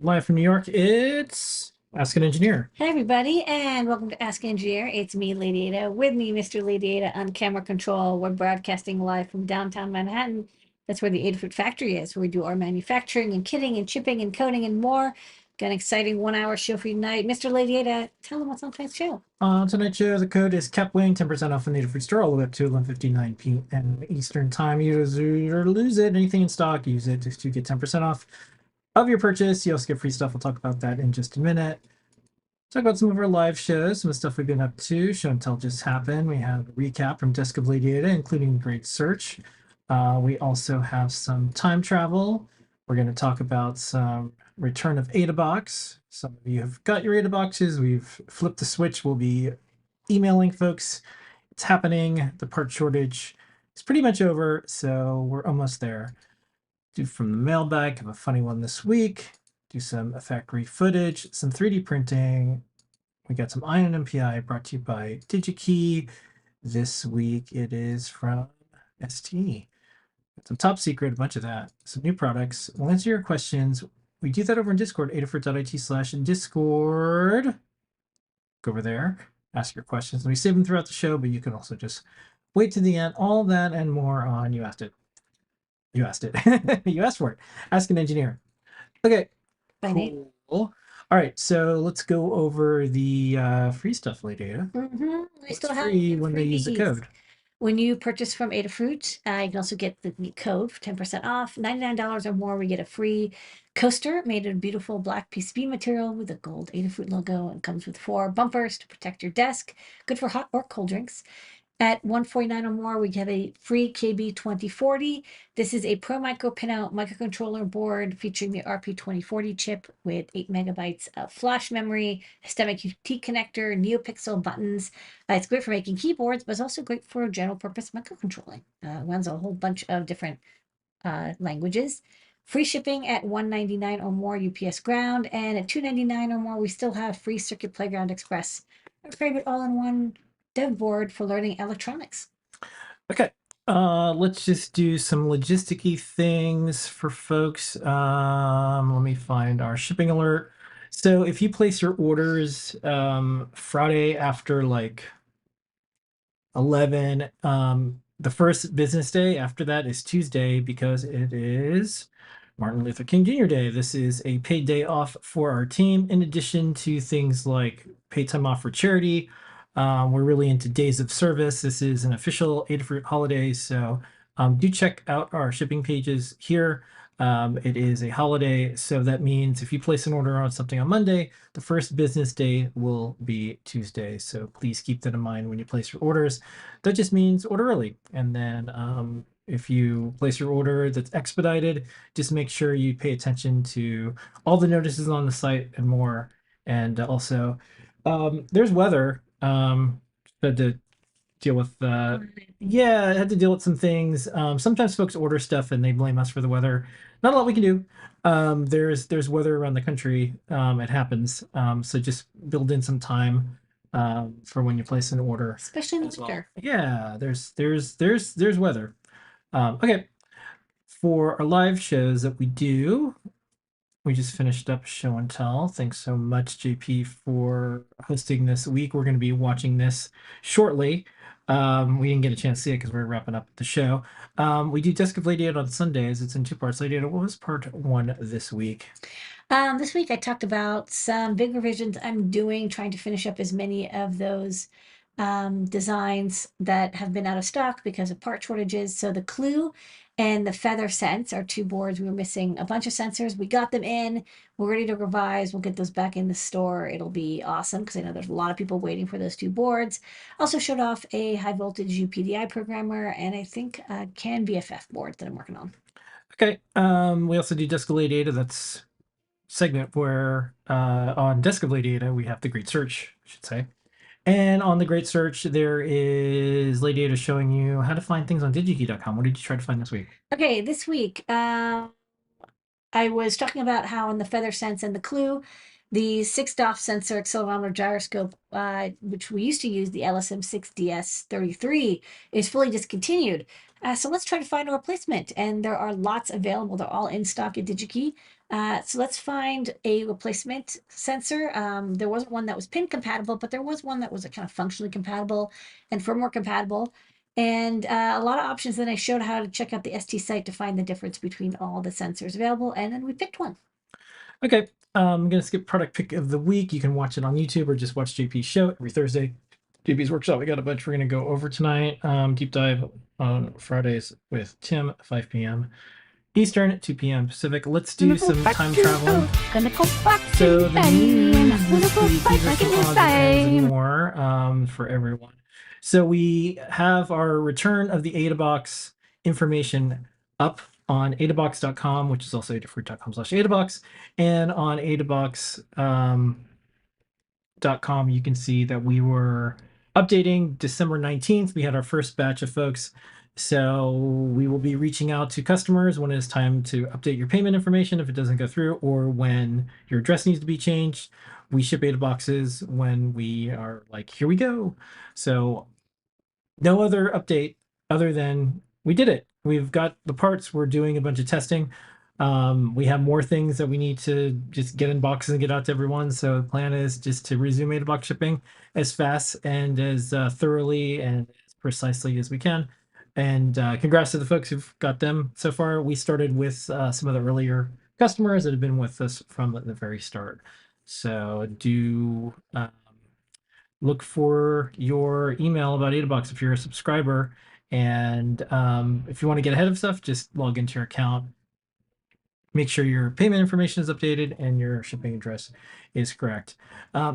Live from New York, it's Ask an Engineer. Hi, everybody, and welcome to Ask Engineer. It's me, Ladyada. With me, Mr. Ladyada on camera control. We're broadcasting live from downtown Manhattan. That's where the Adafruit factory is, where we do our manufacturing and kitting and chipping and coating and more. Got an exciting 1 hour show for you tonight. Mr. Ladyada, tell them what's on tonight's show. Tonight's show, the code is CapWing, 10% off the Adafruit store all the way up to 11:59 p.m. Eastern Time. Use it or lose it. Anything in stock, use it just to get 10% off of your purchase. You also get free stuff. We'll talk about that in just a minute. Talk about some of our live shows, some of the stuff we've been up to. Show and Tell just happened. We have a recap from Desk of Ladyada, including Great Search. We also have some time travel. We're going to talk about some return of AdaBox. Some of you have got your AdaBoxes. We've flipped the switch. We'll be emailing folks. It's happening. The part shortage is pretty much over, so we're almost there. Do from the mailbag. Have a funny one this week. Do some factory footage, some 3D printing. We got some Ion MPI brought to you by DigiKey. This week it is from ST. Some top secret, a bunch of that. Some new products. We'll answer your questions. We do that over in Discord, adafruit.it/discord. Go over there, ask your questions. And we save them throughout the show, but you can also just wait to the end. All that and more on You Asked It. You asked it. You asked for it. Ask an Engineer. Okay. By Nate. Cool. All right, so let's go over the free stuff, Ladyada. We What's still have free when they use the freebies. code? When you purchase from Adafruit, you can also get the code for 10% off. $99 or more, we get a free coaster made of beautiful black PCB material with a gold Adafruit logo, and comes with 4 bumpers to protect your desk. Good for hot or cold drinks. At $149 or more, we have a free KB2040. This is a Pro Micro pinout microcontroller board featuring the RP2040 chip with 8 megabytes of flash memory, a STEMMA QT connector, NeoPixel buttons. It's great for making keyboards, but it's also great for general purpose microcontrolling. Runs a whole bunch of different languages. Free shipping at $199 or more UPS ground, and at $299 or more, we still have free Circuit Playground Express, our favorite all-in-one dev board for learning electronics. Okay. Let's just do some logisticy things for folks. Let me find our shipping alert. So if you place your orders Friday after like 11, the first business day after that is Tuesday because it is Martin Luther King Jr. Day. This is a paid day off for our team, in addition to things like paid time off for charity. We're really into days of service. This is an official Adafruit holiday, so do check out our shipping pages here. It is a holiday, so that means if you place an order on something on Monday, the first business day will be Tuesday. So please keep that in mind when you place your orders. That just means order early, and then if you place your order that's expedited, just make sure you pay attention to all the notices on the site and more. And also, there's weather. Had to deal with yeah, I had to deal with some things. Sometimes folks order stuff and they blame us for the weather. Not a lot we can do. There's weather around the country. It happens. So just build in some time for when you place an order. Especially in the as well. winter. Yeah, there's weather. Okay, for our live shows that we do, we just finished up Show and Tell. Thanks so much, JP, for hosting this week. We're going to be watching this shortly. We didn't get a chance to see it because we're wrapping up the show. We do Desk of Ladyada on Sundays. It's in 2 parts. Ladyada, what was part 1 this week? This week I talked about some big revisions I'm doing, trying to finish up as many of those designs that have been out of stock because of part shortages. So the Clue and the Feather Sense are 2 boards. We were missing a bunch of sensors. We got them in. We're ready to revise. We'll get those back in the store. It'll be awesome because I know there's a lot of people waiting for those 2 boards. Also showed off a high voltage UPDI programmer and I think a CAN BFF board that I'm working on. Okay. We also do Desk of Ladyada. That's segment where on Desk of Ladyada we have the Great Search, I should say. And on the Great Search, there is Ladyada showing you how to find things on digikey.com. What did you try to find this week? Okay, this week I was talking about how in the Feather Sense and the Clue, the 6 DOF sensor accelerometer gyroscope, which we used to use, the LSM6DS33, is fully discontinued. So let's try to find a replacement. And there are lots available. They're all in stock at DigiKey. So let's find a replacement sensor. There wasn't one that was pin compatible, but there was one that was a kind of functionally compatible and firmware compatible. And a lot of options. Then I showed how to check out the ST site to find the difference between all the sensors available. And then we picked one. Okay, I'm gonna skip product pick of the week. You can watch it on YouTube or just watch JP's show every Thursday. JP's workshop. We got a bunch we're gonna go over tonight. Deep dive on Fridays with Tim, 5 p.m. Eastern, 2 p.m. Pacific. Let's do some time traveling. Gonna go back So to the time. news Gonna this go week, these are back some in odds and ends and time. more for everyone. So we have our return of the AdaBox information up on adabox.com, which is also adafruit.com/adabox, and on adabox.com you can see that we were updating December 19th. We had our first batch of folks. So we will be reaching out to customers when it's time to update your payment information if it doesn't go through, or when your address needs to be changed. We ship Ada boxes when we are like, here we go. So no other update other than we did it. We've got the parts. We're doing a bunch of testing. We have more things that we need to just get in boxes and get out to everyone. So the plan is just to resume Ada box shipping as fast and as thoroughly and as precisely as we can. And congrats to the folks who've got them so far. We started with some of the earlier customers that have been with us from the very start. So do look for your email about AdaBox if you're a subscriber. And if you want to get ahead of stuff, just log into your account. Make sure your payment information is updated and your shipping address is correct.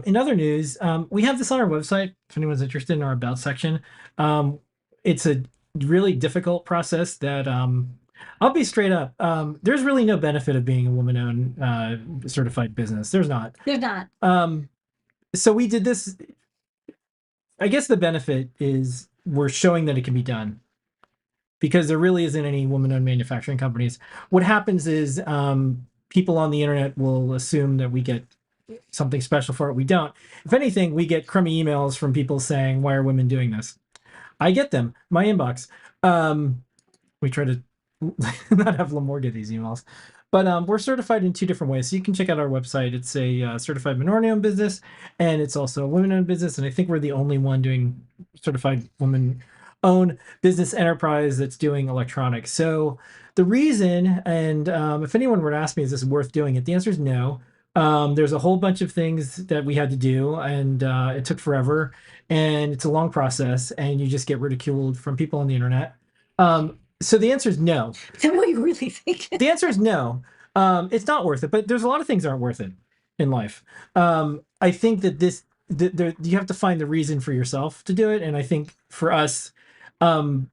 In other news, we have this on our website if anyone's interested in our About section. It's a really difficult process that I'll be straight up. There's really no benefit of being a woman-owned certified business. There's not. There's not. So we did this. I guess the benefit is we're showing that it can be done because there really isn't any woman-owned manufacturing companies. What happens is people on the internet will assume that we get something special for it. We don't. If anything, we get crummy emails from people saying, "Why are women doing this?" I get them. My inbox. We try to not have Lamore get these emails. But we're certified in two different ways. So you can check out our website. It's a certified minority-owned business, and it's also a women-owned business. And I think we're the only one doing certified women-owned business enterprise that's doing electronics. So the reason, and if anyone were to ask me, is this worth doing it? The answer is no. There's a whole bunch of things that we had to do, and it took forever, and it's a long process, and you just get ridiculed from people on the internet. So the answer is no. Is that what you really think? The answer is no. It's not worth it, but there's a lot of things that aren't worth it in life. I think that you have to find the reason for yourself to do it. And I think for us,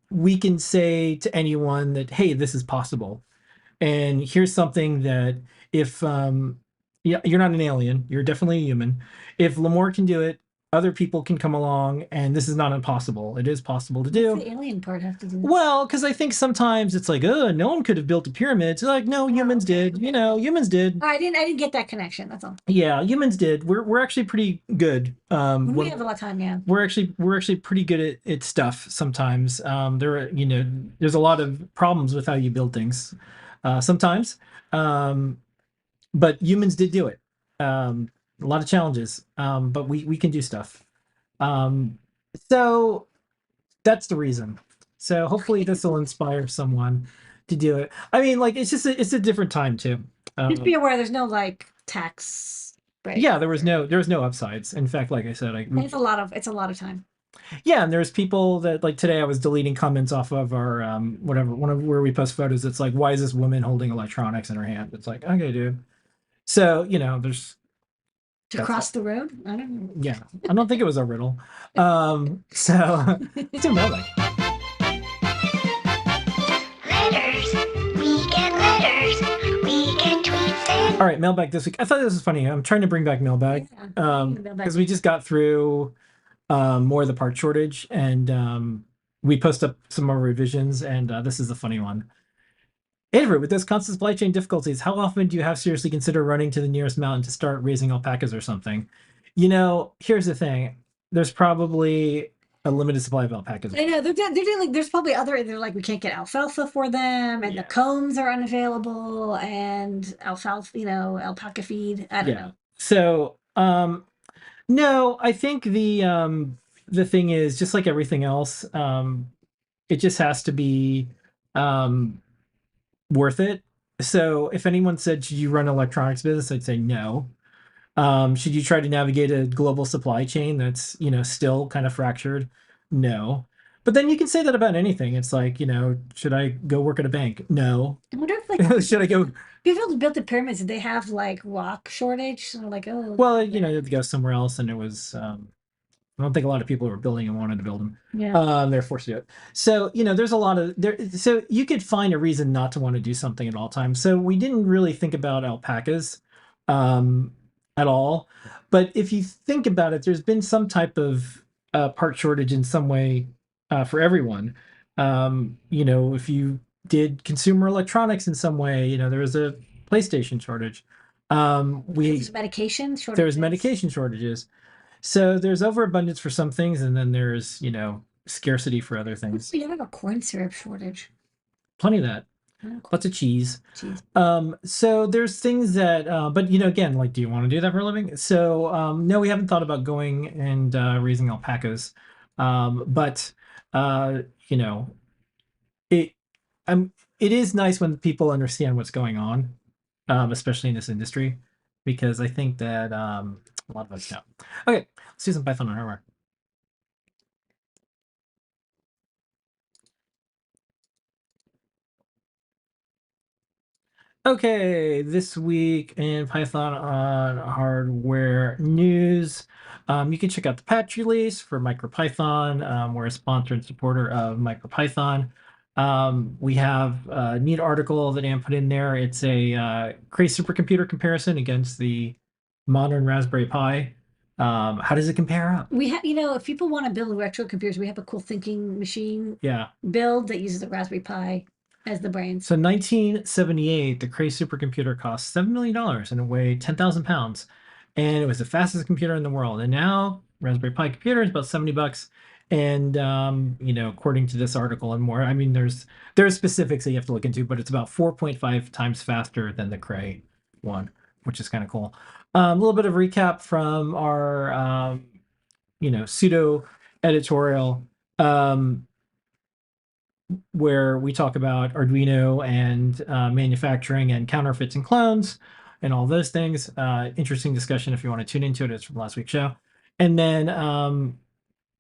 we can say to anyone that, hey, this is possible. And here's something that if yeah, you're not an alien, you're definitely a human. If Lamore can do it, other people can come along, and this is not impossible. It is possible to do. What's the alien part have to do? Well, because I think sometimes it's like, oh, no one could have built a pyramid. It's like, no, humans did. You know, humans did. I didn't get that connection. That's all. Yeah, humans did. We're actually pretty good. When we have a lot of time, yeah. We're actually pretty good at stuff sometimes. There are, there's a lot of problems with how you build things sometimes. But humans did do it. A lot of challenges. But we can do stuff. So that's the reason. So hopefully this will inspire someone to do it. I mean, like it's a different time too. Just be aware there's no like tax break. Yeah, there was no upsides. In fact, like I said, It's a lot of time. yeah, and there's people that like today I was deleting comments off of our where we post photos. It's like, why is this woman holding electronics in her hand? It's like, okay, dude. So there's To that's cross the road? I don't know. yeah. I don't think it was a riddle. So it's a mailbag. Letters. We get letters. We get tweets and All right, mailbag this week. I thought this was funny. I'm trying to bring back mailbag Mailbag. because we just got through more of the part shortage, and we post up some more revisions, and this is a funny one. Adafruit, with those constant supply chain difficulties, how often do you have seriously consider running to the nearest mountain to start raising alpacas or something? Here's the thing. There's probably a limited supply of alpacas. I know they're doing like there's probably other they're like we can't get alfalfa for them and Yeah. the combs are unavailable and alfalfa alpaca feed. I don't Yeah. know. So, no, I think the thing is just like everything else, it just has to be um worth it. So if anyone said, should you run an electronics business? I'd say no. Should you try to navigate a global supply chain that's, still kind of fractured? No. But then you can say that about anything. It's like, should I go work at a bank? No. I wonder if like Should I go? people who built the pyramids, did they have like rock shortage? So like, oh, Well, you had to go somewhere else, and it was. I don't think a lot of people who were building and wanted to build them. yeah. They're forced to do it. So there's a lot of there. So you could find a reason not to want to do something at all times. So we didn't really think about alpacas, um, at all. But if you think about it, there's been some type of part shortage in some way for everyone. If you did consumer electronics in some way, there was a PlayStation shortage. There's medication shortages. There was medication shortages. So there's overabundance for some things, and then there's scarcity for other things. We have a corn syrup shortage. Plenty of that. Oh, Lots of cheese. cheese. So there's things that, but again, like, do you want to do that for a living? So no, we haven't thought about going and raising alpacas, but you know, it it is nice when people understand what's going on, especially in this industry, because I think that a lot of us know. Okay, let's do some Python on hardware. Okay, this week in Python on hardware news, you can check out the patch release for MicroPython. We're a sponsor and supporter of MicroPython. We have a neat article that Ann put in there. It's a Cray supercomputer comparison against the modern Raspberry Pi. How does it compare up? We have, if people want to build retro computers, we have a cool thinking machine Yeah. build that uses the Raspberry Pi as the brains. So 1978, the Cray supercomputer cost $7 million and it weighed 10,000 pounds. And it was the fastest computer in the world. And now Raspberry Pi computer is about 70 bucks. And according to this article and more, I mean, there's specifics that you have to look into, but it's about 4.5 times faster than the Cray one, which is kind of cool. A little bit of recap from our pseudo editorial. Where we talk about Arduino and manufacturing and counterfeits and clones and all those things. Interesting discussion if you want to tune into it. It's from last week's show. And then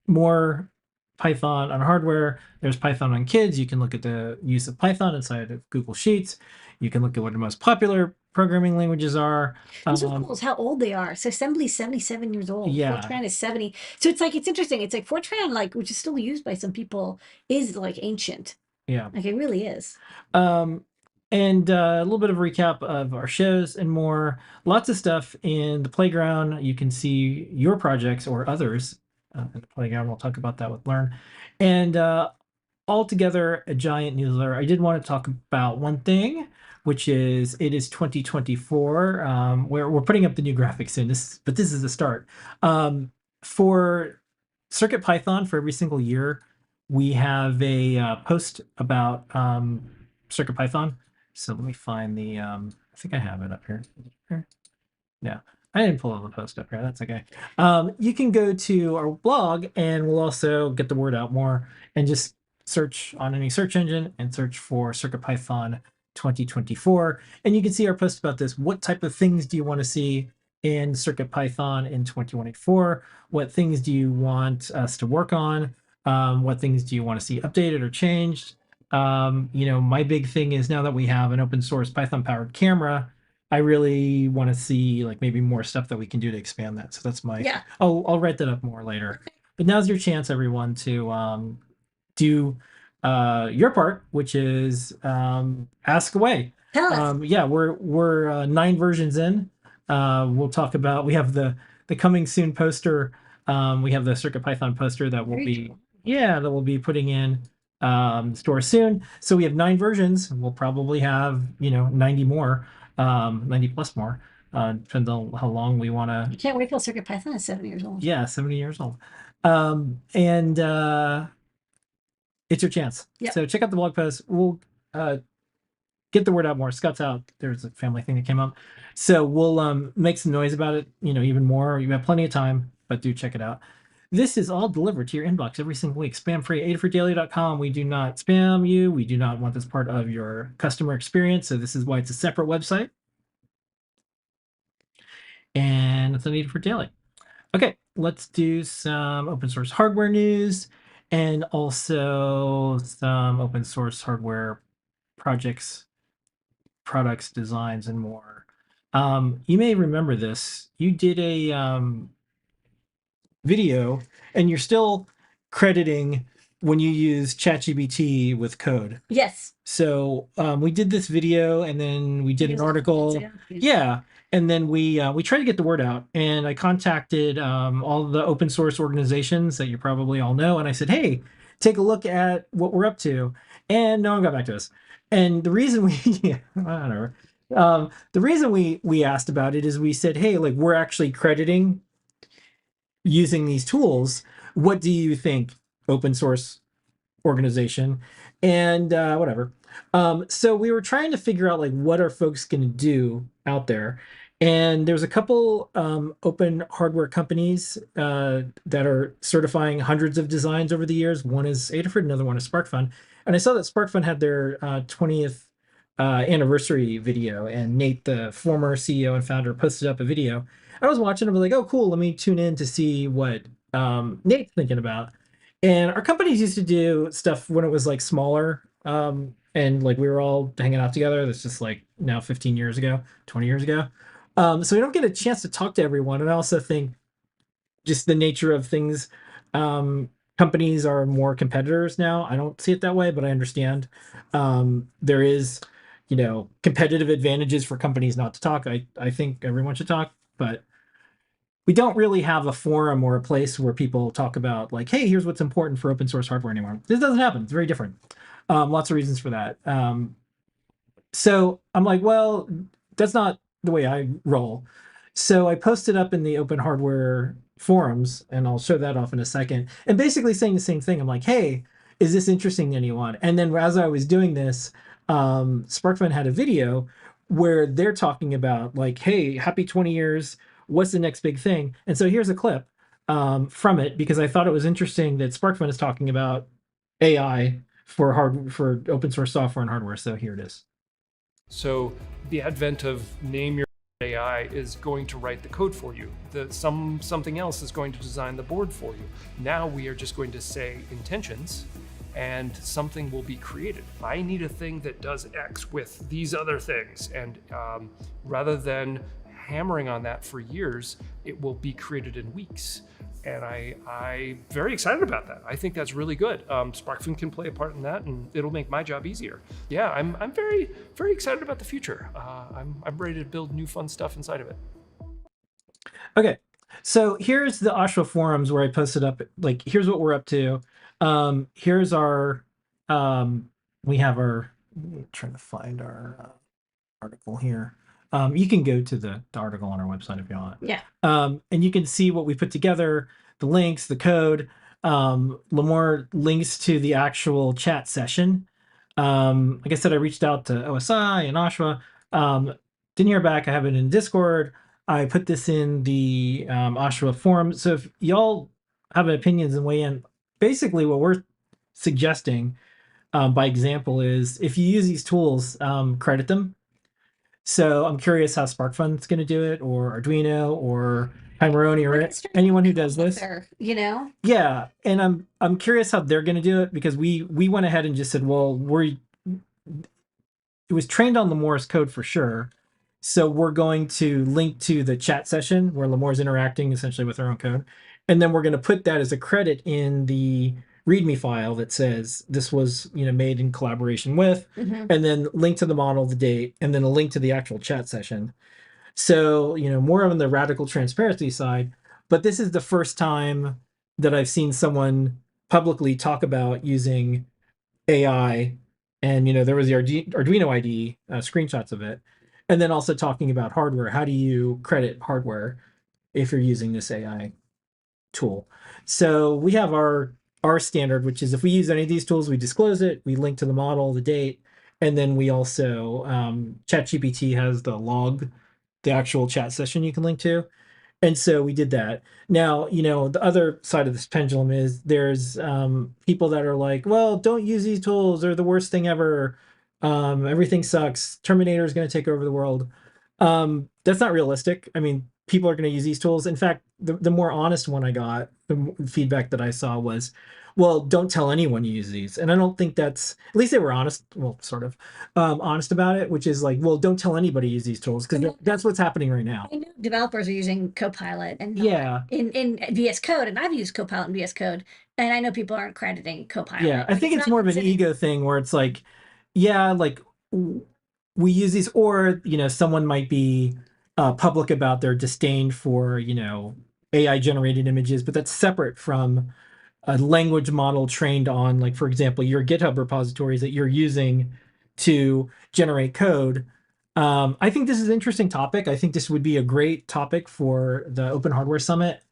more Python on hardware. There's Python on kids. You can look at the use of Python inside of Google Sheets. You can look at what the most popular programming languages are. What's so cool is how old they are. So assembly's 77 years old. Yeah. Fortran is 70. So it's interesting. It's like Fortran, which is still used by some people, is like ancient. Yeah. Like it really is. And a little bit of recap of our shows and more. Lots of stuff in the playground. You can see your projects or others in the playground. We'll talk about that with Learn. And altogether, a giant newsletter. I did want to talk about one thing, which is it is 2024. We're putting up the new graphics soon. But this is the start. For Circuit Python, for every single year, we have a post about Circuit Python. So let me find the. I think I have it up here. Yeah, I didn't pull the post up here. That's okay. You can go to our blog, and we'll also get the word out more, and just search on any search engine and search for Circuit Python 2024, and you can see our post about this. What type of things do you want to see in Circuit Python in 2024? What things do you want us to work on? What things do you want to see updated or changed? My big thing is now that we have an open source Python powered camera, I really want to see like maybe more stuff that we can do to expand that. So that's my, Yeah. I'll write that up more later. But now's your chance, everyone, to do your part, which is ask away. Tell us. Yeah, we're 9 versions in. We'll talk about, we have the coming soon poster. We have the Circuit Python poster that will be, that we'll be putting in store soon. So we have 9 versions. We'll probably have 90 more, 90 plus more. Depends on how long we want to. You can't wait till CircuitPython is 7 years old. Yeah, 70 years old. And it's your chance. Yep. So check out the blog post. We'll get the word out more. Scott's out. There's a family thing that came up. So we'll make some noise about it, even more. You have plenty of time, but do check it out. This is all delivered to your inbox every single week. Spam free, adafruitdaily.com. We do not spam you. We do not want this part of your customer experience. So this is why it's a separate website. And it's on Adafruit Daily. Okay, let's do some open source hardware news and also some open source hardware projects, products, designs, and more. You may remember this. You did a video, and you're still crediting when you use ChatGPT with code. Yes. So we did this video, and then we did an article. Yeah, and then we tried to get the word out, and I contacted all the open source organizations that you probably all know, and I said, hey, take a look at what we're up to, and no one got back to us. And the reason we whatever. The reason we asked about it is we said, hey, like, we're actually crediting using these tools. What do you think, open source organization? And whatever. So we were trying to figure out, like, what are folks going to do out there. And there's a couple open hardware companies that are certifying hundreds of designs over the years. One is Adafruit, another one is SparkFun. And I saw that SparkFun had their 20th anniversary video, and Nate, the former CEO and founder, posted up a video. I was watching, I was like, oh, cool, let me tune in to see what Nate's thinking about. And our companies used to do stuff when it was like smaller, and like we were all hanging out together. That's just like now 15 years ago, 20 years ago. So we don't get a chance to talk to everyone. And I also think just the nature of things, companies are more competitors now. I don't see it that way, but I understand. There is, competitive advantages for companies not to talk. I think everyone should talk, but we don't really have a forum or a place where people talk about, like, hey, here's what's important for open source hardware anymore. This doesn't happen. It's very different. Lots of reasons for that. So I'm like, well, that's not the way I roll. So I posted up in the open hardware forums, and I'll show that off in a second, and basically saying the same thing. I'm like, hey, is this interesting to anyone? And then as I was doing this, SparkFun had a video where they're talking about, like, hey, happy 20 years. What's the next big thing? And so here's a clip from it, because I thought it was interesting that SparkFun is talking about AI for open source software and hardware. So here it is. So the advent of name your AI is going to write the code for you. Something else is going to design the board for you. Now we are just going to say intentions, and something will be created. I need a thing that does X with these other things, and rather than hammering on that for years, it will be created in weeks. And I'm very excited about that. I think that's really good. SparkFun can play a part in that, and it'll make my job easier. Yeah, I'm very, very excited about the future. I'm ready to build new fun stuff inside of it. Okay, so here's the Oshawa forums where I posted up, like, here's what we're up to. Here's our, we have our, trying to find our article here. You can go to the article on our website if you want. Yeah. And you can see what we put together, the links, the code, Lamore links to the actual chat session. Like I said, I reached out to OSI and Oshawa. Didn't hear back. I have it in Discord. I put this in the Oshawa forum. So if y'all have opinions and weigh in, basically what we're suggesting by example is, if you use these tools, credit them. So I'm curious how SparkFun's going to do it, or Arduino, or Chimeroni, or anyone who does this. Yeah, and I'm curious how they're going to do it, because we went ahead and just said, well, it was trained on Lamore's code for sure. So we're going to link to the chat session where Lamore's interacting essentially with our own code, and then we're going to put that as a credit in the README file that says this was made in collaboration with, and then link to the model, the date, and then a link to the actual chat session. So more on the radical transparency side, but this is the first time that I've seen someone publicly talk about using AI. And there was the Arduino IDE screenshots of it, And then also talking about hardware. How do you credit hardware if you're using this AI tool? So we have our standard, which is if we use any of these tools, we disclose it, we link to the model, the date, and then we also ChatGPT has the log, the actual chat session you can link to. And so we did that. Now, the other side of this pendulum is there's people that are like, well, don't use these tools. They're the worst thing ever. Everything sucks. Terminator is going to take over the world. That's not realistic. I mean, people are going to use these tools. In fact, the more honest one I got, the feedback that I saw was, well, don't tell anyone you use these. And I don't think that's, at least they were honest, well, sort of honest about it, which is like, well, don't tell anybody use these tools because that's what's happening right now. I know developers are using Copilot and not Yeah. in VS Code, and I've used Copilot in VS Code, and I know people aren't crediting Copilot. Yeah, I think it's not more of an considered- ego thing where it's like, yeah, like we use these, or someone might be public about their disdain for AI generated images, but that's separate from a language model trained on, like, for example, your GitHub repositories that you're using to generate code. I think this is an interesting topic. I think this would be a great topic for the Open Hardware Summit.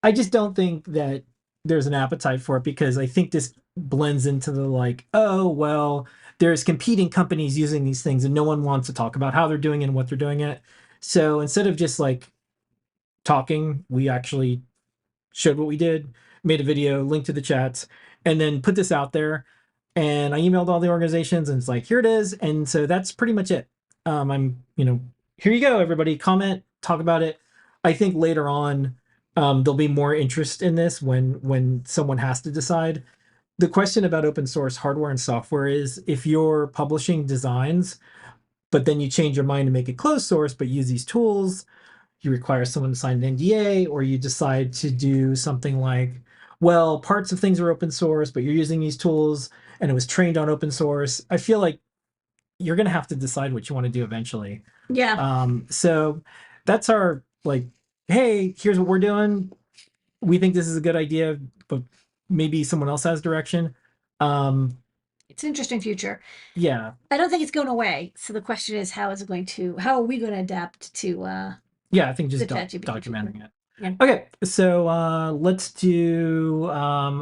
I just don't think that there's an appetite for it because I think this blends into the like, oh, well, there's competing companies using these things and no one wants to talk about how they're doing it and what they're doing it. So instead of just like talking, we actually showed what we did, made a video, linked to the chats, and then put this out there. And I emailed all the organizations and it's like, here it is. And so that's pretty much it. Here you go, everybody, comment, talk about it. I think later on, there'll be more interest in this when someone has to decide. The question about open source hardware and software is if you're publishing designs, but then you change your mind to make it closed source, but use these tools, you require someone to sign an NDA, or you decide to do something like, well, parts of things are open source, but you're using these tools and it was trained on open source. I feel like you're going to have to decide what you want to do eventually. Yeah. So that's our like, hey, here's what we're doing. We think this is a good idea, but maybe someone else has direction. It's an interesting future. Yeah. I don't think it's going away. So the question is, how are we going to adapt to Yeah, I think just the ChatGPT documenting it. Yeah. Okay, so let's do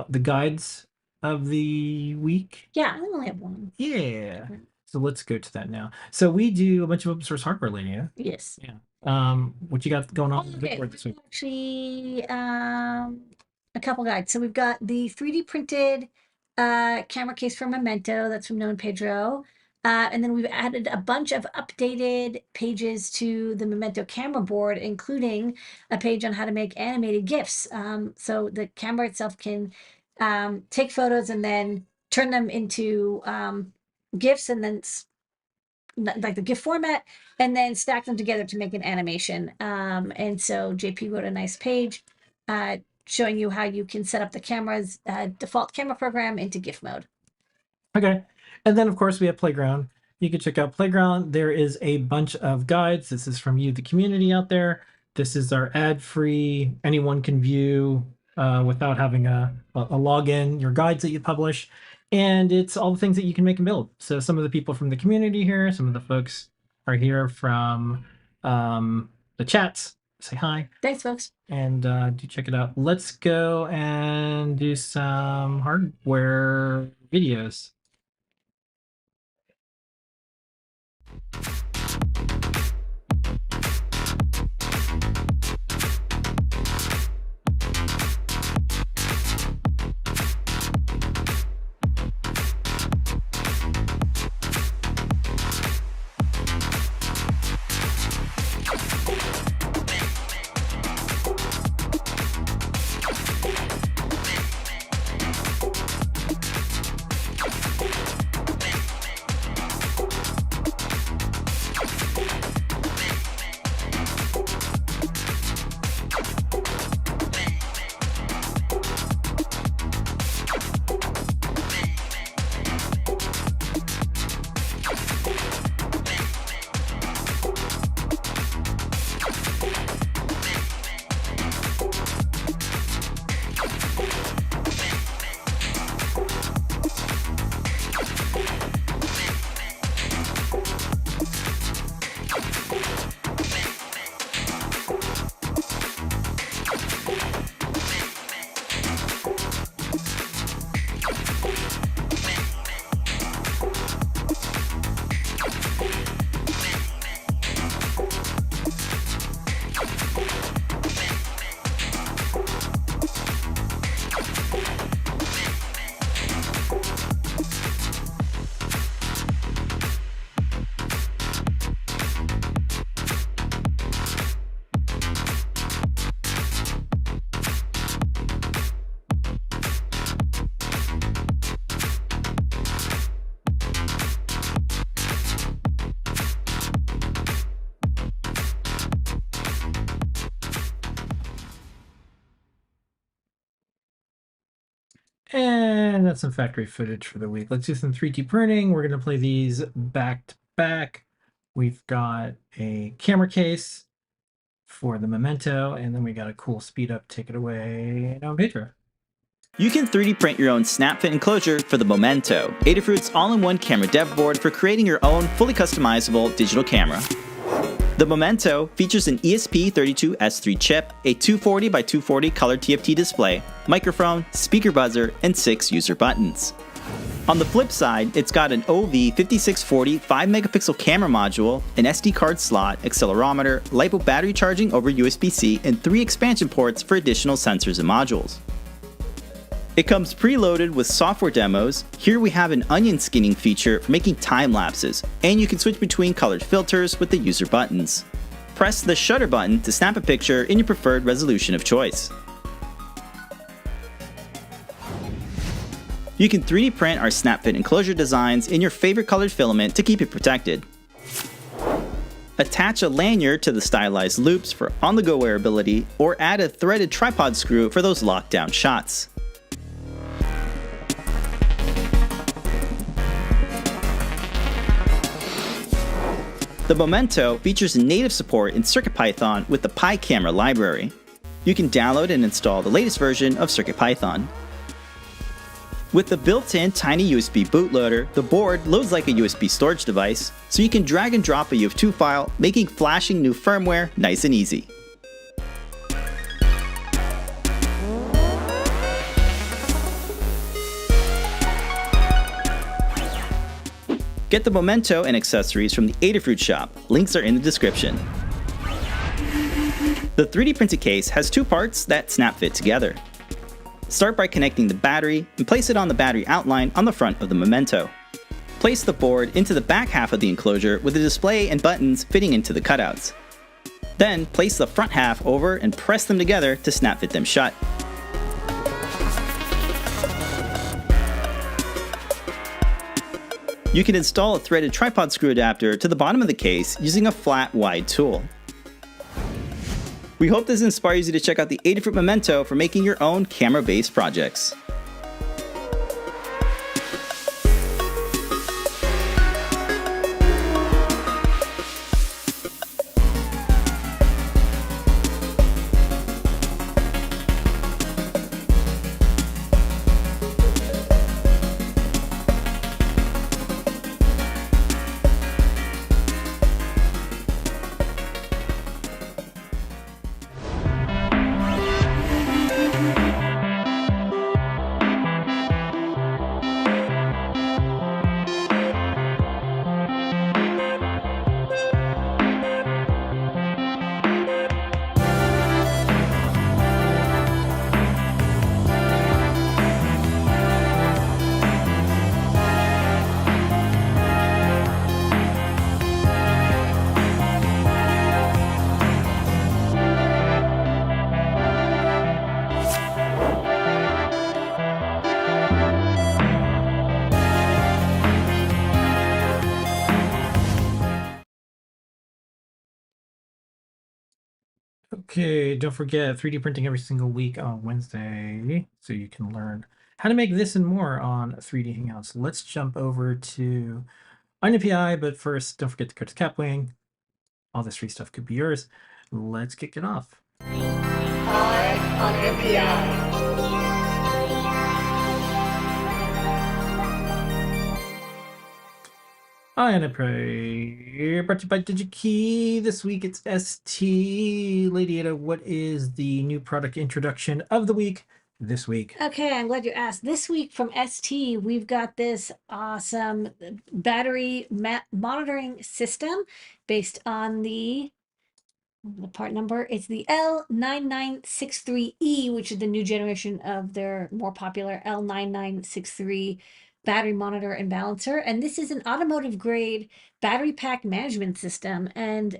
the guides of the week. Yeah, I only have one. Yeah. So let's go to that now. So we do a bunch of open source hardware, Ladyada. Yes. Yeah. What you got going on with Okay, Bitboard this week? actually, a couple guides. So we've got the 3D printed camera case from Memento. That's from Known Pedro. And then we've added a bunch of updated pages to the Memento camera board, including a page on how to make animated GIFs. So the camera itself can take photos and then turn them into GIFs, and then like the GIF format, and then stack them together to make an animation. And so JP wrote a nice page showing you how you can set up the camera's default camera program into GIF mode. Okay. And then, of course, we have Playground. You can check out Playground. There is a bunch of guides. This is from you, the community out there. This is our ad-free, anyone can view without having a login, your guides that you publish. And it's all the things that you can make and build. So some of the people from the community here, some of the folks are here from the chats. Say hi. Thanks, folks. And do check it out. Let's go and do some hardware videos. And that's some factory footage for the week. Let's do some 3D printing. We're going to play these back to back. We've got a camera case for the Memento, and then we got a cool speed up. Take it away, now Pedro. You can 3D print your own snap fit enclosure for the Memento, Adafruit's all-in-one camera dev board for creating your own fully customizable digital camera. The Memento features an ESP32S3 chip, a 240 by 240 color TFT display, microphone, speaker buzzer, and 6 user buttons. On the flip side, it's got an OV5640 5-megapixel camera module, an SD card slot, accelerometer, LiPo battery charging over USB-C, and 3 expansion ports for additional sensors and modules. It comes preloaded with software demos. Here we have an onion skinning feature for making time lapses, and you can switch between colored filters with the user buttons. Press the shutter button to snap a picture in your preferred resolution of choice. You can 3D print our snap fit enclosure designs in your favorite colored filament to keep it protected. Attach a lanyard to the stylized loops for on-the-go wearability, or add a threaded tripod screw for those lockdown shots. The Memento features native support in CircuitPython with the PyCamera library. You can download and install the latest version of CircuitPython. With the built-in tiny USB bootloader, the board loads like a USB storage device, so you can drag and drop a UF2 file, making flashing new firmware nice and easy. Get the Memento and accessories from the Adafruit shop. Links are in the description. The 3D printed case has 2 parts that snap fit together. Start by connecting the battery and place it on the battery outline on the front of the Memento. Place the board into the back half of the enclosure with the display and buttons fitting into the cutouts. Then place the front half over and press them together to snap fit them shut. You can install a threaded tripod screw adapter to the bottom of the case using a flat, wide tool. We hope this inspires you to check out the Adafruit Memento for making your own camera-based projects. Okay, don't forget 3D printing every single week on Wednesday, so you can learn how to make this and more on 3D Hangouts. Let's jump over to UnAPI, but first, don't forget to go to Capwing. All this free stuff could be yours. Let's kick it off. Hi, and I pray. Brought to you by DigiKey. This week it's ST. Ladyada, what is the new product introduction of the week this week? Okay, I'm glad you asked. This week from ST, we've got this awesome battery monitoring system based on the part number. It's the L9963E, which is the new generation of their more popular L9963 battery monitor and balancer. And this is an automotive grade battery pack management system. And,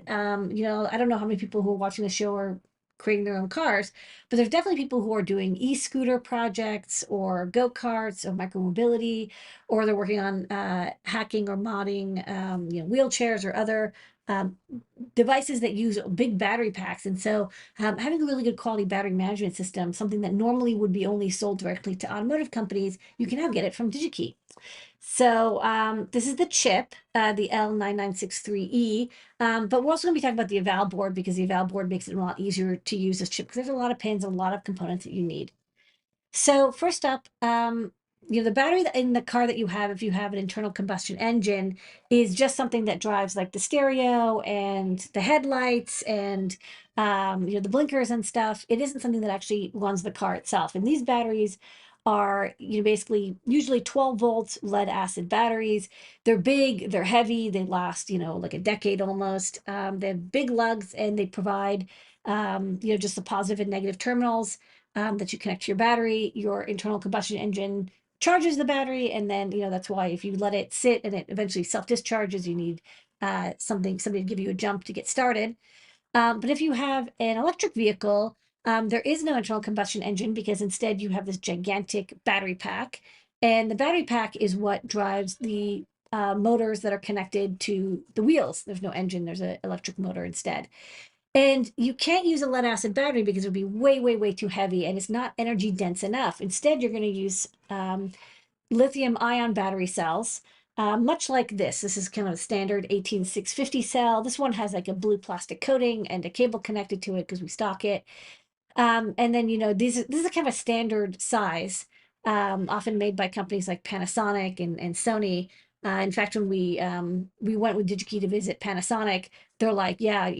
you know, I don't know how many people who are watching the show are creating their own cars, but there's definitely people who are doing e-scooter projects or go-karts or micromobility, or they're working on hacking or modding, you know, wheelchairs or other um, devices that use big battery packs. And so having a really good quality battery management system, something that normally would be only sold directly to automotive companies, you can now get it from DigiKey. So this is the chip, the L9963E, but we're also going to be talking about the eval board because the eval board makes it a lot easier to use this chip because there's a lot of pins and a lot of components that you need. So first up, the battery in the car that you have, if you have an internal combustion engine, is just something that drives like the stereo and the headlights and the blinkers and stuff. It isn't something that actually runs the car itself. And these batteries are basically usually 12 volts lead acid batteries. They're big, they're heavy, they last like a decade almost. They have big lugs and they provide just the positive and negative terminals that you connect to your battery. Your internal combustion engine charges the battery, and then that's why if you let it sit and it eventually self-discharges, you need somebody to give you a jump to get started. But if you have an electric vehicle, there is no internal combustion engine because instead you have this gigantic battery pack, and the battery pack is what drives the motors that are connected to the wheels. There's no engine, there's an electric motor instead. And you can't use a lead acid battery because it would be way, way, way too heavy and it's not energy dense enough. Instead, you're going to use lithium ion battery cells, much like this. This is kind of a standard 18650 cell. This one has like a blue plastic coating and a cable connected to it because we stock it. And then, this is a kind of a standard size, often made by companies like Panasonic and Sony. In fact, when we went with DigiKey to visit Panasonic, they're like, yeah,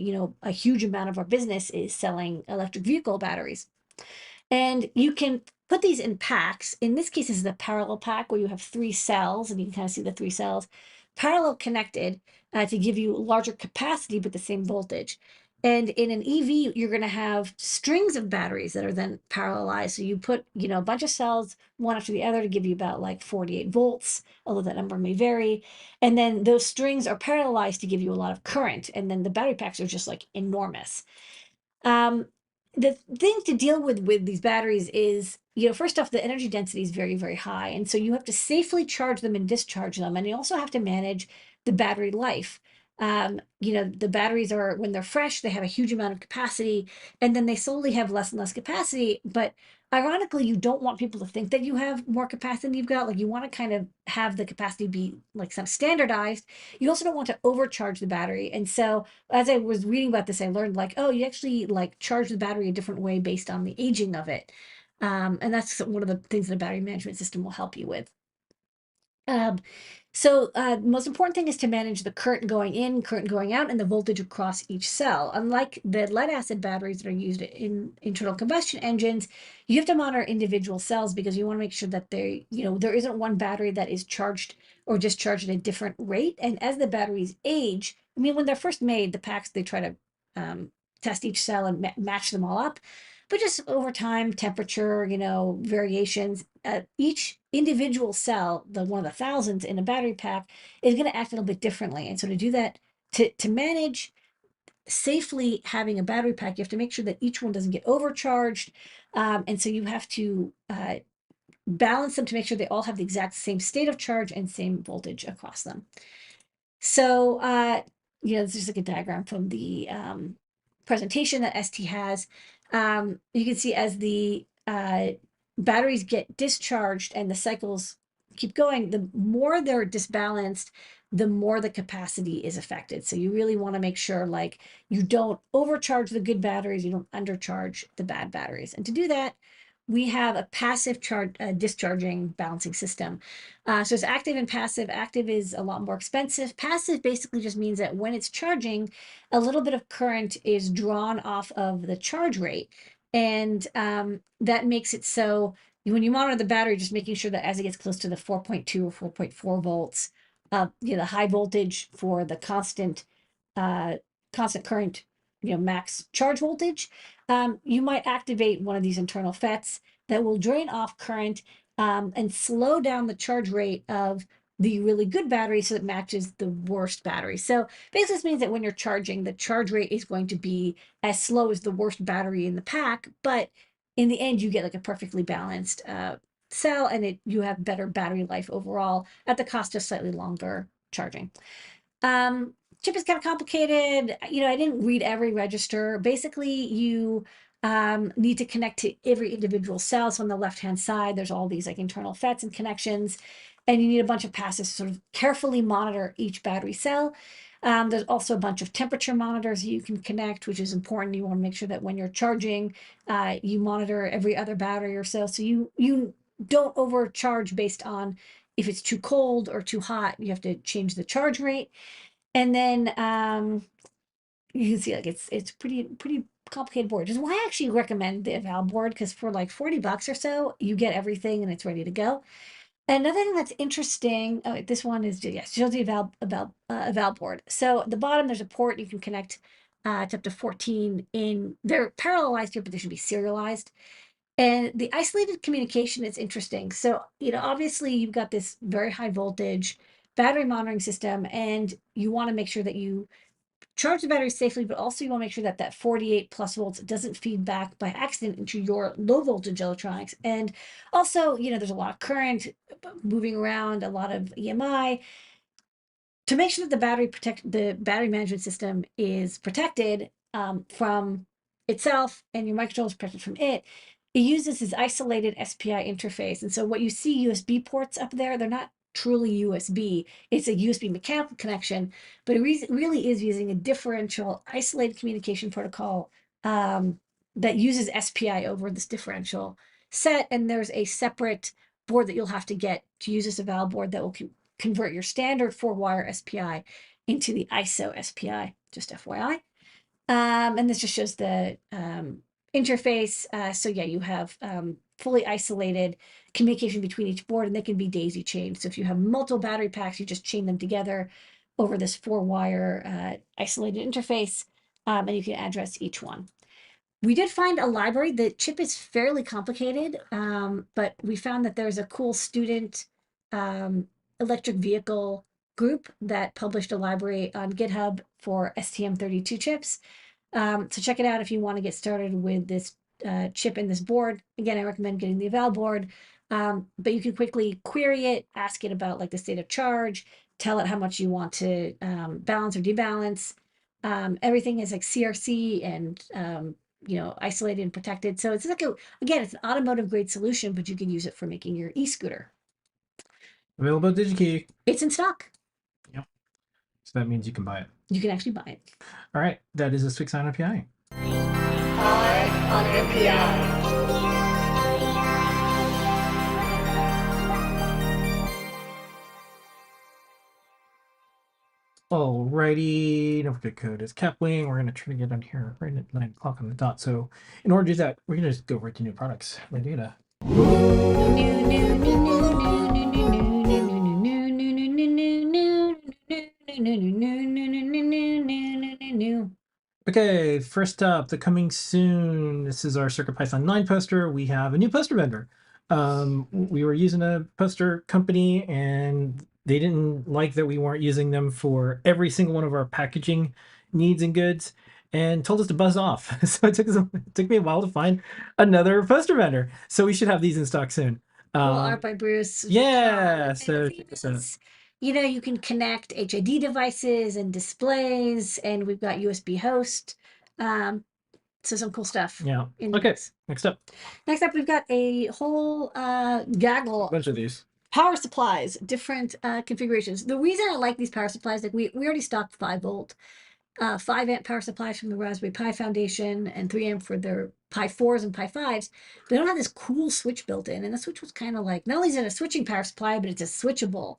a huge amount of our business is selling electric vehicle batteries. And you can put these in packs. In this case, this is a parallel pack where you have 3 cells, and you can kind of see the 3 cells parallel connected to give you larger capacity but the same voltage. And in an EV, you're going to have strings of batteries that are then parallelized. So you put, a bunch of cells one after the other to give you about like 48 volts, although that number may vary. And then those strings are parallelized to give you a lot of current. And then the battery packs are just like enormous. The thing to deal with these batteries is, first off, the energy density is very, very high. And so you have to safely charge them and discharge them. And you also have to manage the battery life. The batteries are, when they're fresh, they have a huge amount of capacity, and then they slowly have less and less capacity. But ironically, you don't want people to think that you have more capacity than you've got. Like, you want to kind of have the capacity be like some standardized. You also don't want to overcharge the battery. And so as I was reading about this, I learned like, oh, you actually like charge the battery a different way based on the aging of it. And that's one of the things that a battery management system will help you with. The most important thing is to manage the current going in, current going out, and the voltage across each cell. Unlike the lead acid batteries that are used in internal combustion engines, you have to monitor individual cells because you want to make sure that there isn't one battery that is charged or discharged at a different rate. And as the batteries age, I mean, when they're first made, the packs, they try to test each cell and match them all up. But just over time, temperature, variations, each individual cell, one of the thousands in a battery pack, is going to act a little bit differently. And so to do that, to manage safely having a battery pack, you have to make sure that each one doesn't get overcharged. And so you have to balance them to make sure they all have the exact same state of charge and same voltage across them. So, this is like a diagram from the presentation that ST has. You can see as the batteries get discharged and the cycles keep going, the more they're disbalanced, the more the capacity is affected. So you really want to make sure like you don't overcharge the good batteries, you don't undercharge the bad batteries. And to do that, we have a passive discharging balancing system. So it's active and passive. Active is a lot more expensive. Passive basically just means that when it's charging, a little bit of current is drawn off of the charge rate. And that makes it so when you monitor the battery, just making sure that as it gets close to the 4.2 or 4.4 volts, the high voltage for the constant current, max charge voltage, you might activate one of these internal FETs that will drain off current and slow down the charge rate of the really good battery so it matches the worst battery. So basically this means that when you're charging, the charge rate is going to be as slow as the worst battery in the pack, but in the end you get like a perfectly balanced cell, and you have better battery life overall at the cost of slightly longer charging. chip is kind of complicated. You know, I didn't read every register. Basically, you need to connect to every individual cell. So on the left-hand side, there's all these like internal FETs and connections, and you need a bunch of passes to sort of carefully monitor each battery cell. There's also a bunch of temperature monitors you can connect, which is important. You want to make sure that when you're charging, you monitor every other battery or so. So you don't overcharge based on if it's too cold or too hot. You have to change the charge rate. And then you can see like it's pretty complicated board. Which is why I actually recommend the eval board, because for like 40 bucks or so, you get everything and it's ready to go. Another thing that's interesting, oh, this one is, yes, shows the eval board. So at the bottom, there's a port you can connect to up to 14 in, they're parallelized here, but they should be serialized. And the isolated communication is interesting. So, you know, obviously you've got this very high voltage battery monitoring system, and you want to make sure that you charge the battery safely, but also you want to make sure that that 48 plus volts doesn't feed back by accident into your low voltage electronics. And also, you know, there's a lot of current moving around, a lot of EMI. To make sure that the battery management system is protected from itself, and your microcontroller is protected from it, it uses this isolated SPI interface. And so what you see USB ports up there, they're not truly USB. It's a USB mechanical connection, but it really is using a differential isolated communication protocol that uses SPI over this differential set. And there's a separate board that you'll have to get to use this eval board that will convert your standard 4-wire SPI into the ISO SPI, just FYI. And this just shows the interface. So yeah, you have fully isolated communication between each board, and they can be daisy chained. So if you have multiple battery packs, you just chain them together over this 4-wire isolated interface, and you can address each one. We did find a library. The chip is fairly complicated, but we found that there's a cool student electric vehicle group that published a library on GitHub for STM32 chips. So check it out if you want to get started with this chip and this board. Again, I recommend getting the eval board, but you can quickly query it, ask it about like the state of charge, tell it how much you want to balance or debalance. Everything is like CRC and you know, isolated and protected. So it's like again, it's an automotive grade solution, but you can use it for making your e-scooter. Available at DigiKey. It's in stock. Yep. So that means you can buy it. You can actually buy it. All right. That is this week's on API. On MPI. Alrighty, don't forget code is Capwing. We're gonna try to get on here right at 9 o'clock on the dot. So in order to do that, we're gonna just go right to new products. Ladyada. Okay, first up, the coming soon. This is our CircuitPython 9 poster. We have a new poster vendor. We were using a poster company, and they didn't like that we weren't using them for every single one of our packaging needs and goods, and told us to buzz off. So it took me a while to find another poster vendor. So we should have these in stock soon. Art by Bruce. Yeah, You know, you can connect HID devices and displays, and we've got USB host. So some cool stuff. Yeah. in Okay. this. Next up, Next up, we've got a whole gaggle a bunch of these. power supplies, different configurations. The reason I like these power supplies, like we already stocked 5-volt, 5-amp power supplies from the Raspberry Pi Foundation, and 3-amp for their Pi 4s and Pi 5s. They don't have this cool switch built in, and the switch was kind of like, not only is it a switching power supply, but it's a switchable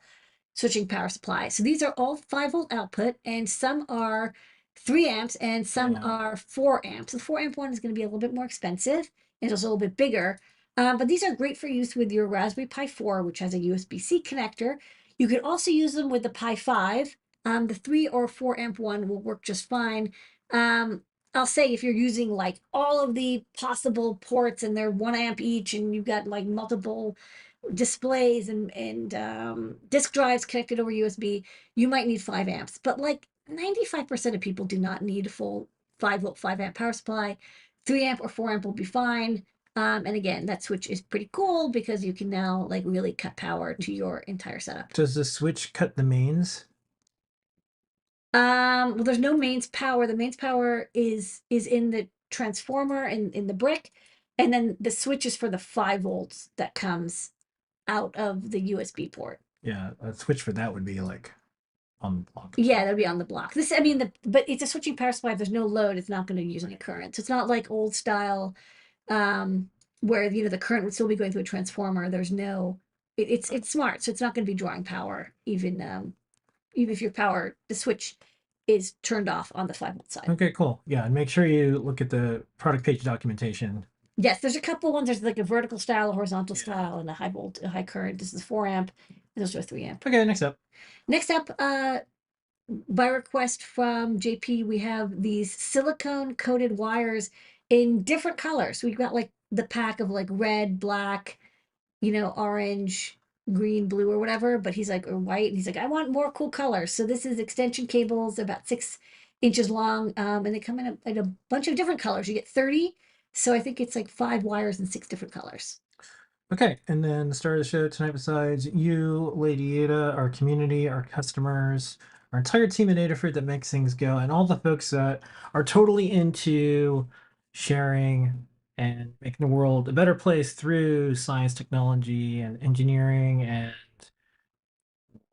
switching power supply. So these are all 5-volt output, and some are 3 amps and some are 4 amps. The 4-amp one is going to be a little bit more expensive. It's also a little bit bigger. But these are great for use with your Raspberry Pi 4, which has a USB-C connector. You could also use them with the Pi 5. The 3 or 4 amp one will work just fine. I'll say if you're using like all of the possible ports and they're 1 amp each, and you've got like multiple displays and disk drives connected over USB, you might need 5 amps. But like 95% of people do not need a full 5-volt 5-amp power supply. 3-amp or 4-amp will be fine. And again, that switch is pretty cool because you can now like really cut power to your entire setup. Does the switch cut the mains? Well, there's no mains power. The mains power is in the transformer and in the brick, and then the switch is for the 5 volts that comes out of the USB port. Yeah, a switch for that would be like on the block. Yeah, that'd be on the block. This, I mean, but it's a switching power supply. If there's no load, it's not going to use any current. So it's not like old style, where the current would still be going through a transformer. There's no, it's smart, so it's not going to be drawing power even if the switch is turned off on the 5 volt side. Okay, cool. Yeah, and make sure you look at the product page documentation. Yes, there's a couple ones. There's like a vertical style, a horizontal Yeah. style, and a high current. This is 4 amp, and those are 3 amp. Okay, next up. Next up, by request from JP, we have these silicone coated wires in different colors. We've got like the pack of like red, black, orange, green, blue, or whatever, but he's like, or white. And he's like, I want more cool colors. So this is extension cables about 6 inches long. And they come in a bunch of different colors. You get 30. So I think it's like 5 wires in 6 different colors. Okay, and then the star of the show tonight, besides you, Ladyada, our community, our customers, our entire team at Adafruit that makes things go, and all the folks that are totally into sharing and making the world a better place through science, technology, and engineering, and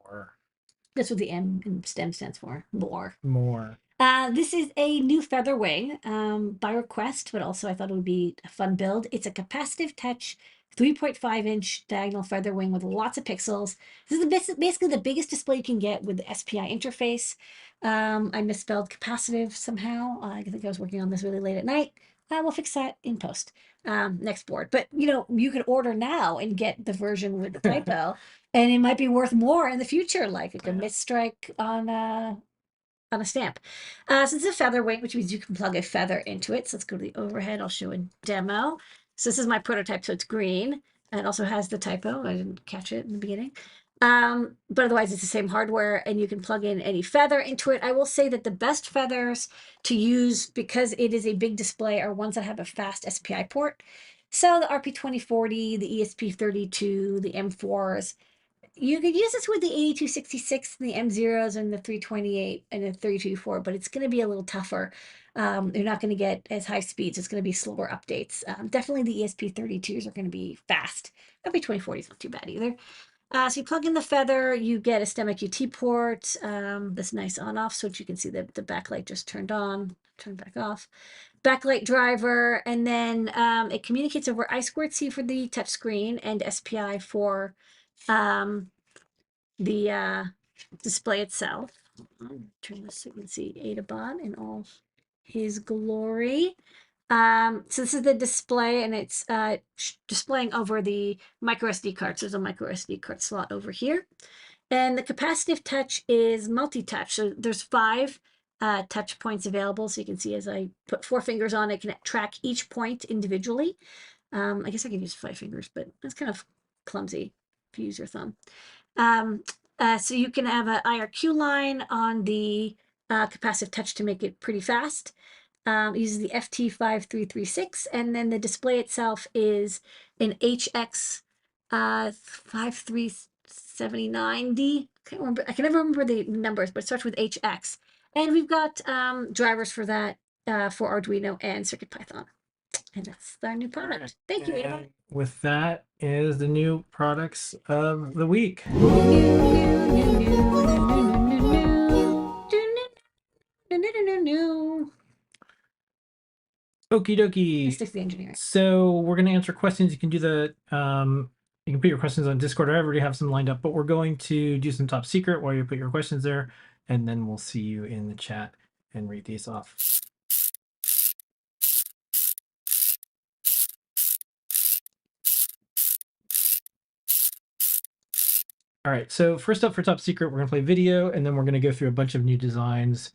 more. That's what the M in STEM stands for. More. This is a new feather wing by request, but also I thought it would be a fun build. It's a capacitive touch 3.5-inch diagonal feather wing with lots of pixels. This is basically the biggest display you can get with the SPI interface. I misspelled capacitive somehow. I think I was working on this really late at night. We'll fix that in post. Next board. But you can order now and get the version with the typo, and it might be worth more in the future, like a misstrike on a stamp. So this is a feather weight, which means you can plug a feather into it. So let's go to the overhead. I'll show a demo. So this is my prototype. So it's green. And it also has the typo. I didn't catch it in the beginning. But otherwise it's the same hardware, and you can plug in any feather into it. I will say that the best feathers to use, because it is a big display, are ones that have a fast SPI port. So the RP2040, the ESP32, the M4s. You could use this with the 8266 and the M0s and the 328 and the 324, but it's going to be a little tougher. You're not going to get as high speeds. It's going to be slower updates. Definitely the ESP32s are going to be fast. RP2040 is not too bad either. So you plug in the feather, you get a STEM QT port, this nice on-off switch. You can see the backlight just turned on, turned back off. Backlight driver, and then it communicates over I2C for the touchscreen and SPI for the display itself. I'll turn this so you can see Adabot in all his glory. So this is the display, and it's displaying over the micro SD card. So there's a micro SD card slot over here. And the capacitive touch is multi-touch. So there's 5 touch points available. So you can see as I put 4 fingers on it, can track each point individually. I guess I could use 5 fingers, but that's kind of clumsy if you use your thumb. So you can have an IRQ line on the capacitive touch to make it pretty fast. Uses the FT5336, and then the display itself is an HX 5379D. I can never remember the numbers, but it starts with HX. And we've got drivers for that for Arduino and CircuitPython. And that's our new product. Right. Thank you, Ada. And with that is the new products of the week. Okie dokie. Stick to the engineering. So we're going to answer questions. You can do the you can put your questions on Discord. I already have some lined up, but we're going to do some top secret while you put your questions there, and then we'll see you in the chat and read these off. All right, so first up for top secret, we're gonna play video, and then we're gonna go through a bunch of new designs.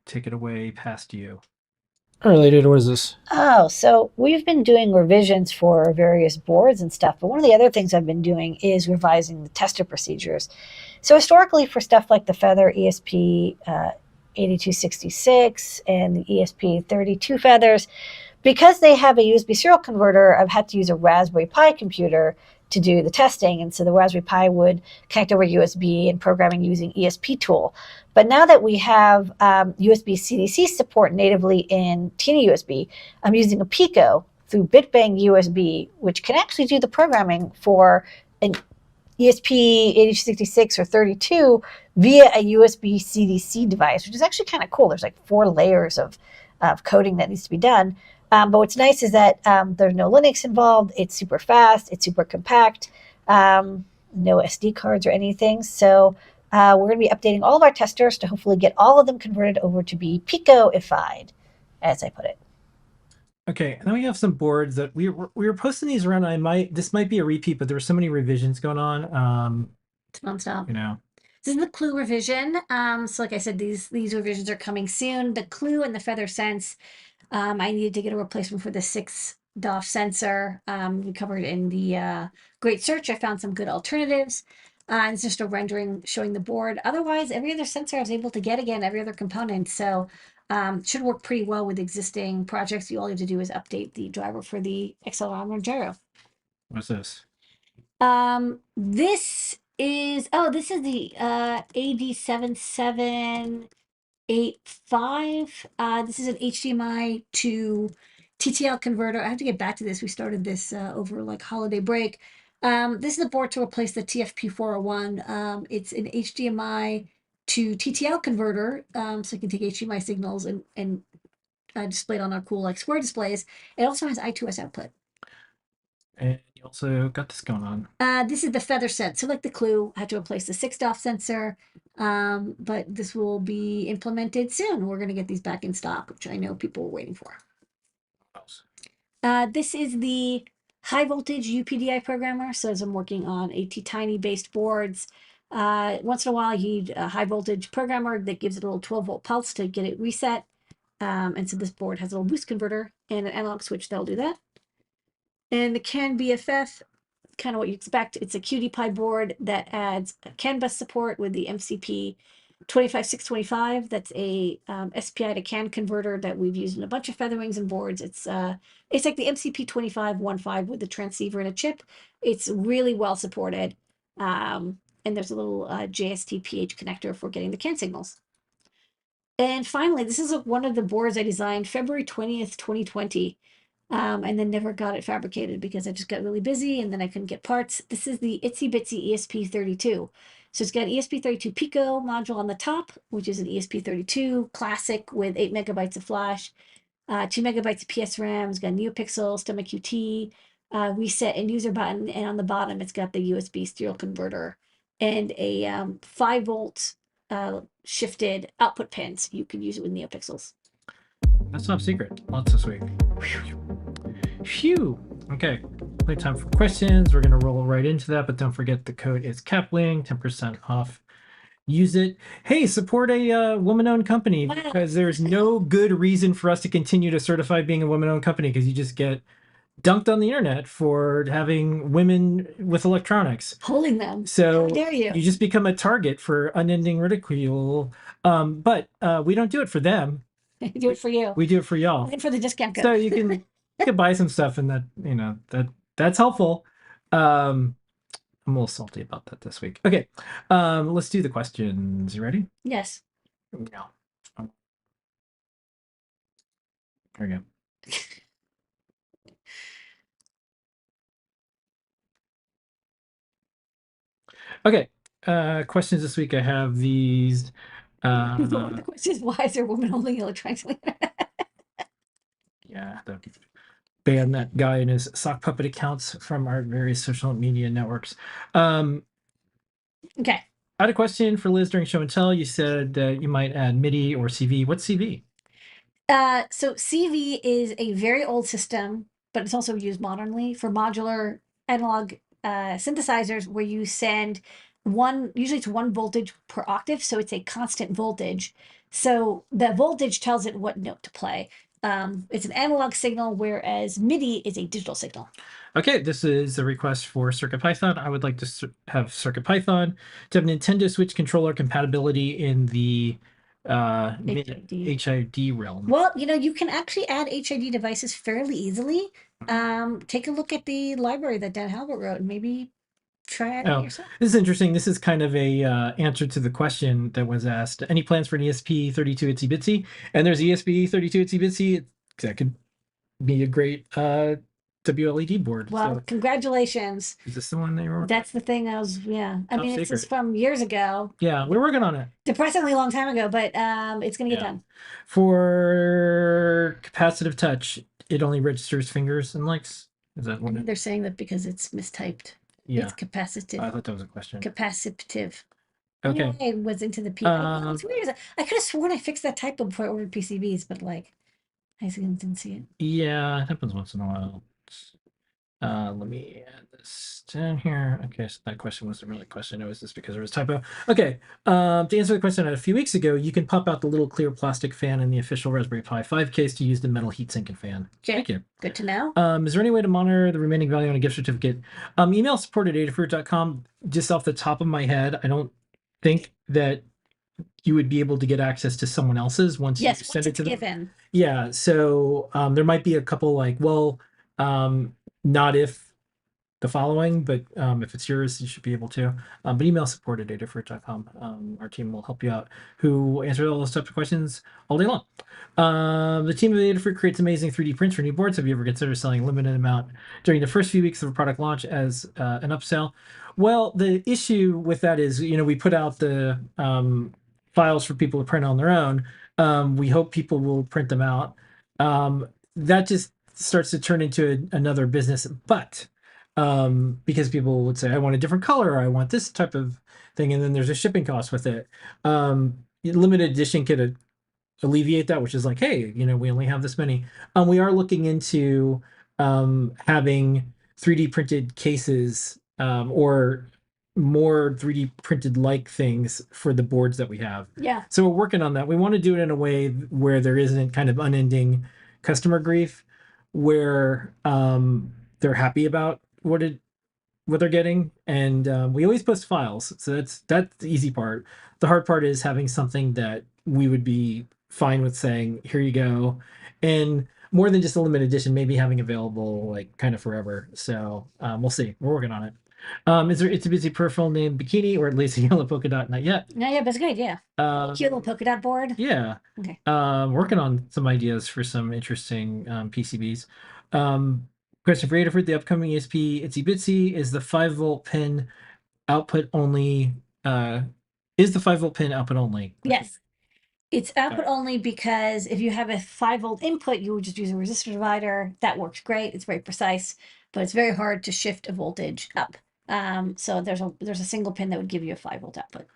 Take it away past you. All right, Ladyada, what is this? Oh, so we've been doing revisions for various boards and stuff, but one of the other things I've been doing is revising the tester procedures. So historically, for stuff like the Feather ESP 8266 and the ESP32 feathers, Because they have a USB serial converter, I've had to use a Raspberry Pi computer to do the testing. And so the Raspberry Pi would connect over USB and programming using ESP-Tool. But now that we have USB CDC support natively in TinyUSB, I'm using a Pico through BitBang USB, which can actually do the programming for an ESP8266 or 32 via a USB CDC device, which is actually kind of cool. There's like 4 layers of coding that needs to be done. But what's nice is that there's no Linux involved. It's super fast. It's super compact. No SD cards or anything. So we're going to be updating all of our testers to hopefully get all of them converted over to be Pico-ified, as I put it. Okay, and then we have some boards that we were posting these around. This might be a repeat, but there were so many revisions going on. It's nonstop. You know, This is the Clue revision. So like I said, these revisions are coming soon. The Clue and the Feather Sense. I needed to get a replacement for the 6 DOF sensor. We covered in the Great Search. I found some good alternatives. And it's just a rendering showing the board. Otherwise, every other sensor I was able to get again, every other component. So should work pretty well with existing projects. All you have to do is update the driver for the accelerometer gyro. what's this? This is the AD7785. This is an HDMI to TTL converter. I have to get back to this. We started this over like holiday break. This is the board to replace the TFP401. It's an HDMI to TTL converter, so you can take HDMI signals and display it on our cool like square displays. It also has I2S output. And you also got this going on. This is the Feather Set. So like the Clue, I had to replace the 6 DOF sensor, but this will be implemented soon. We're going to get these back in stock, which I know people are waiting for. This is the high voltage UPDI programmer. So as I'm working on Tiny based boards, once in a while you need a high voltage programmer that gives it a little 12-volt pulse to get it reset. And so this board has a little boost converter and an analog switch that'll do that. And the CAN BFF, kind of what you expect. It's a QT Py board that adds CAN bus support with the MCP 25625. That's a SPI to CAN converter that we've used in a bunch of Featherwings and boards. It's like the MCP 2515 with the transceiver and a chip. It's really well supported. And there's a little JST PH connector for getting the CAN signals. And finally, this is one of the boards I designed February 20th, 2020. And then never got it fabricated because I just got really busy and then I couldn't get parts. This is the Itsy Bitsy ESP32. So it's got an ESP32 Pico module on the top, which is an ESP32 Classic with 8 megabytes of flash, 2 megabytes of PS RAM. It's got NeoPixel, Stomach QT, reset and user button. And on the bottom, it's got the USB serial converter and a 5-volt shifted output pin. So you can use it with NeoPixels. That's top secret. Lots this week. Phew. Okay. Plenty time for questions. We're going to roll right into that, but don't forget the code is CAPWING, 10% off. Use it. Hey, support a woman-owned company because there's no good reason for us to continue to certify being a woman-owned company because you just get dunked on the internet for having women with electronics. Pulling them. So how dare you? You just become a target for unending ridicule. But we don't do it for them. We do it for you. We do it for y'all. Looking for the discount code. So you can buy some stuff and that's helpful. I'm a little salty about that this week. Okay. Let's do the questions. You ready? Yes. No. There we go. Okay. Questions this week. I have these. The question is, why is there women holding electronics? Yeah, ban that guy and his sock puppet accounts from our various social media networks. Okay. I had a question for Liz during show and tell. You said you might add MIDI or CV. What's CV? So CV is a very old system, but it's also used modernly for modular analog synthesizers where you send usually it's 1 voltage per octave, so it's a constant voltage. So the voltage tells it what note to play. It's an analog signal, whereas MIDI is a digital signal. Okay, this is a request for CircuitPython. I would like to have CircuitPython to have Nintendo Switch controller compatibility in the HID. HID realm. Well, you can actually add HID devices fairly easily. Take a look at the library that Dan Halbert wrote and maybe try adding it Oh, yourself. this is interesting. This is kind of a answer to the question that was asked. Any plans for an ESP32 Itsy Bitsy? And there's ESP32 Itsy Bitsy. That could be a great WLED board. Well, So congratulations. is this the one they were? That's the thing yeah. I Top mean, it's just secret. from years ago, Yeah, we're working on it. depressingly long time ago, but it's gonna get Yeah. done. For capacitive touch, it only registers fingers and likes. Is that I what think it? they're saying that because it's mistyped. Yeah, It's capacitive. I thought that was a question. Capacitive. Okay. I was into the P. It's weird. I could have sworn I fixed that typo before I ordered PCBs, but like I didn't see it. Yeah, it happens once in a while. Let me add this down here. Okay, so that question wasn't really a question. It was just because there was a typo. Okay, to answer the question a few weeks ago, you can pop out the little clear plastic fan in the official Raspberry Pi 5 case to use the metal heatsink and fan. Okay. Thank you. Good to know. Is there any way to monitor the remaining value on a gift certificate? Email support at adafruit.com. Just off the top of my head, I don't think that you would be able to get access to someone else's once Yes, you once send it it's to them. given. Yeah, so there might be a couple like, well, not if the following, but if it's yours, you should be able to. But email support at adafruit.com. Our team will help you out, who answer all those types of questions all day long. The team of Adafruit creates amazing 3D prints for new boards. Have you ever considered selling a limited amount during the first few weeks of a product launch as an upsell? Well, the issue with that is, we put out the files for people to print on their own. We hope people will print them out. That just starts to turn into another business, but because people would say, I want a different color, or I want this type of thing, and then there's a shipping cost with it. Limited edition could alleviate that, which is like, hey, we only have this many. We are looking into having 3D printed cases or more 3D printed like things for the boards that we have. Yeah. So we're working on that. We want to do it in a way where there isn't kind of unending customer grief, where they're happy about what they're getting, and we always post files, so that's the easy part. The hard part is having something that we would be fine with saying, here you go, and more than just a limited edition, maybe having available like kind of forever. So we'll see. We're working on it. Is there It's a Busy peripheral named Bikini, or at least a yellow polka dot? Not yet. No, yeah, but it's a good idea. Cute little polka dot board. Yeah. Okay. Working on some ideas for some interesting PCBs. Question for Adafruit: the upcoming ESP Itsy Bitsy is the 5-volt pin output only. Is the 5-volt pin output only? Yes. It's output only because if you have a 5-volt input, you would just use a resistor divider. That works great. It's very precise, but it's very hard to shift a voltage up. So there's a single pin that would give you a 5-volt output.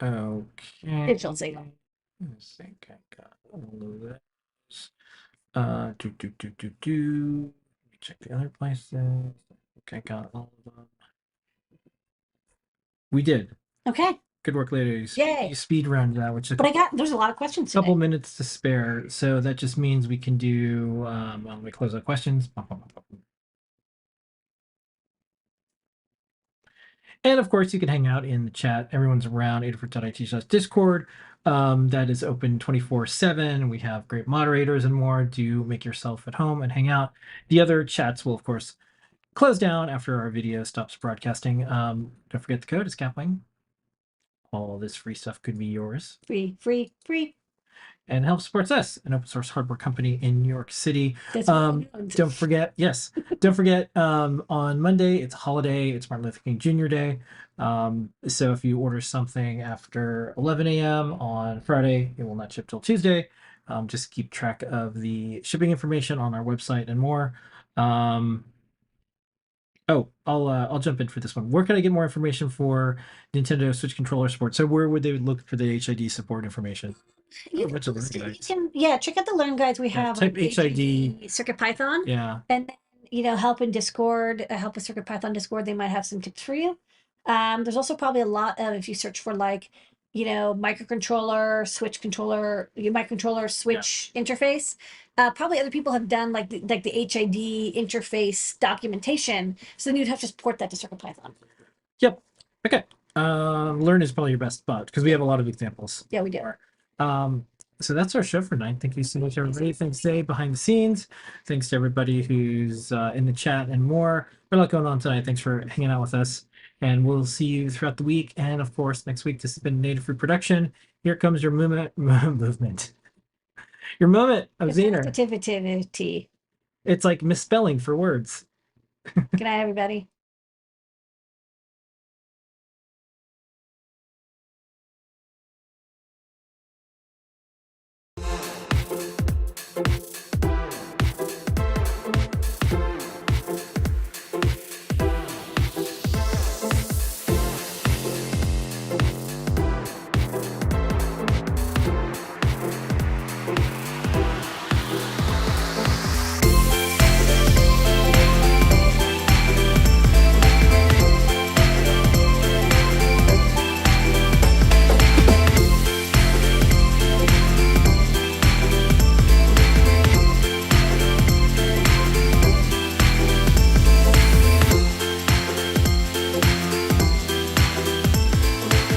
Okay. Digital signal. I think I got all of this. Let me check the other places. I think I got all of them. We did. Okay. Good work, ladies. Yay. You speed round that, which is But there's a lot of questions today. couple minutes to spare, so that just means we can do let me close the questions. And of course, you can hang out in the chat. Everyone's around adafruit.it/discord. That is open 24/7. We have great moderators and more. Do make yourself at home and hang out. The other chats will, of course, close down after our video stops broadcasting. Don't forget the code is Capwing. All this free stuff could be yours. Free. And help supports us, an open source hardware company in New York City. That's what Don't forget, don't forget, on Monday, it's a holiday. It's Martin Luther King Jr. Day. So if you order something after 11 a.m. on Friday, it will not ship till Tuesday. Just keep track of the shipping information on our website and more. I'll jump in for this one. Where can I get more information for Nintendo Switch controller support? So where would they look for the HID support information? You bunch of learn guides. check out the learn guides we have. Type HID. CircuitPython. Yeah. And then, help in Discord, help with CircuitPython Discord. They might have some tips for you. There's also probably a lot of, if you search for microcontroller, switch controller, microcontroller switch interface. Probably other people have done like the HID interface documentation. So then you'd have to just port that to CircuitPython. Yep. Okay. Learn is probably your best spot because we have a lot of examples. Yeah, we do. So that's our show for tonight. Thank you so much, everybody. Thanks, Dave, behind the scenes. Thanks to everybody who's in the chat and more. We're a lot going on tonight. Thanks for hanging out with us. And we'll see you throughout the week. And of course, next week, this has been Native Fruit Production. Here comes your movement. Your moment of Zener. Positivity. It's like misspelling for words. Good night, everybody.